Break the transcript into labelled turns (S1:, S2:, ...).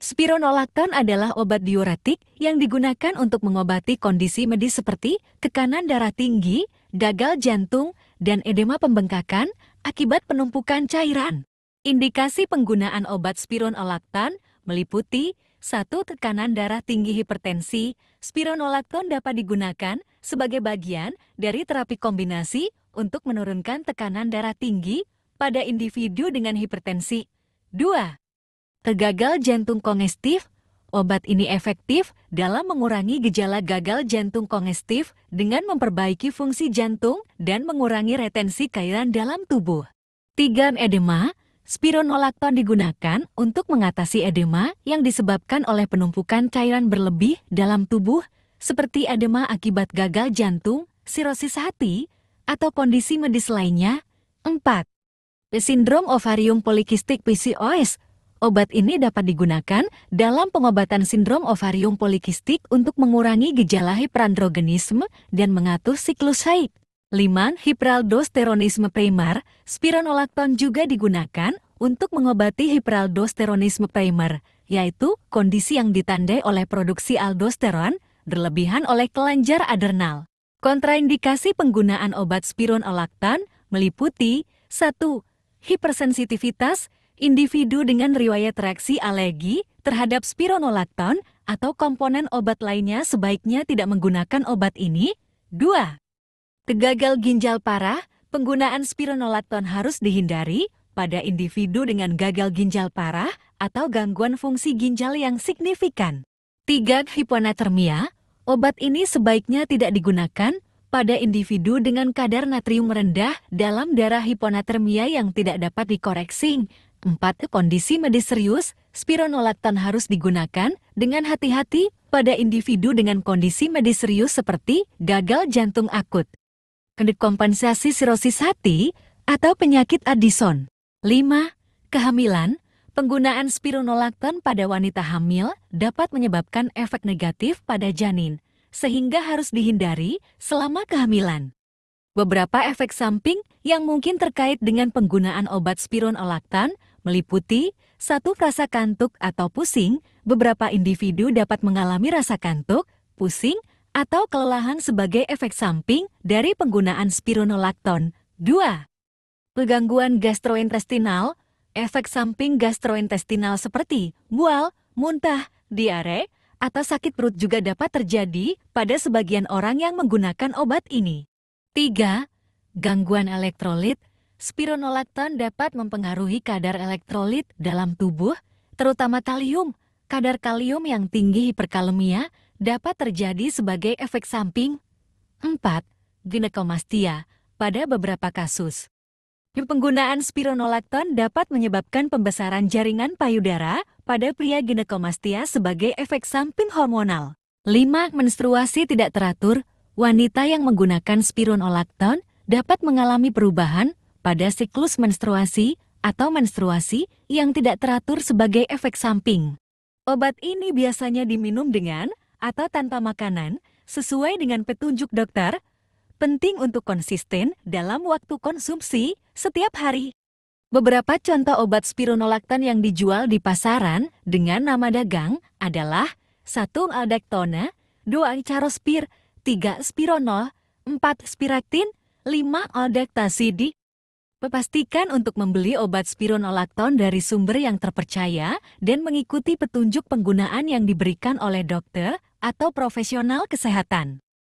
S1: Spironolakton adalah obat diuretik yang digunakan untuk mengobati kondisi medis seperti tekanan darah tinggi, gagal jantung, dan edema pembengkakan akibat penumpukan cairan. Indikasi penggunaan obat spironolakton meliputi 1. Tekanan darah tinggi hipertensi. Spironolakton dapat digunakan sebagai bagian dari terapi kombinasi untuk menurunkan tekanan darah tinggi pada individu dengan hipertensi. 2. Gagal jantung kongestif. Obat ini efektif dalam mengurangi gejala gagal jantung kongestif dengan memperbaiki fungsi jantung dan mengurangi retensi cairan dalam tubuh. 3. Edema. Spironolakton digunakan untuk mengatasi edema yang disebabkan oleh penumpukan cairan berlebih dalam tubuh seperti edema akibat gagal jantung, sirosis hati, atau kondisi medis lainnya. 4. Sindrom ovarium polikistik PCOS. Obat ini dapat digunakan dalam pengobatan sindrom ovarium polikistik untuk mengurangi gejala hiperandrogenisme dan mengatur siklus haid. 5. Hiperaldosteronisme primer. Spironolakton juga digunakan untuk mengobati hiperaldosteronisme primer, yaitu kondisi yang ditandai oleh produksi aldosteron berlebihan oleh kelenjar adrenal. Kontraindikasi penggunaan obat spironolakton meliputi 1. Hipersensitivitas. Individu dengan riwayat reaksi alergi terhadap spironolakton atau komponen obat lainnya sebaiknya tidak menggunakan obat ini. 2. Gagal ginjal parah. Penggunaan spironolakton harus dihindari pada individu dengan gagal ginjal parah atau gangguan fungsi ginjal yang signifikan. 3. Hiponatremia. Obat ini sebaiknya tidak digunakan pada individu dengan kadar natrium rendah dalam darah hiponatremia yang tidak dapat dikoreksi. 4. Kondisi medis serius. Spironolakton harus digunakan dengan hati-hati pada individu dengan kondisi medis serius seperti gagal jantung akut, dekompensasi sirosis hati, atau penyakit Addison. 5. Kehamilan. Penggunaan spironolakton pada wanita hamil dapat menyebabkan efek negatif pada janin, sehingga harus dihindari selama kehamilan. Beberapa efek samping yang mungkin terkait dengan penggunaan obat spironolakton meliputi 1. Rasa kantuk atau pusing. Beberapa individu dapat mengalami rasa kantuk, pusing, atau kelelahan sebagai efek samping dari penggunaan spironolakton. 2. Gangguan gastrointestinal. Efek samping gastrointestinal seperti mual, muntah, diare, atau sakit perut juga dapat terjadi pada sebagian orang yang menggunakan obat ini. 3. Gangguan elektrolit. Spironolakton dapat mempengaruhi kadar elektrolit dalam tubuh, terutama kalium. Kadar kalium yang tinggi hiperkalemia dapat terjadi sebagai efek samping. 4. Ginekomastia. Pada beberapa kasus, penggunaan spironolakton dapat menyebabkan pembesaran jaringan payudara pada pria ginekomastia sebagai efek samping hormonal. 5. Menstruasi tidak teratur. Wanita yang menggunakan spironolakton dapat mengalami perubahan pada siklus menstruasi atau menstruasi yang tidak teratur sebagai efek samping. Obat ini biasanya diminum dengan atau tanpa makanan sesuai dengan petunjuk dokter. Penting untuk konsisten dalam waktu konsumsi setiap hari. Beberapa contoh obat spironolakton yang dijual di pasaran dengan nama dagang adalah 1. Aldactone, 2. Carospir, 3. Spironol, 4. Spiractin, 5. Aldactacid. Pastikan untuk membeli obat spironolakton dari sumber yang terpercaya dan mengikuti petunjuk penggunaan yang diberikan oleh dokter atau profesional kesehatan.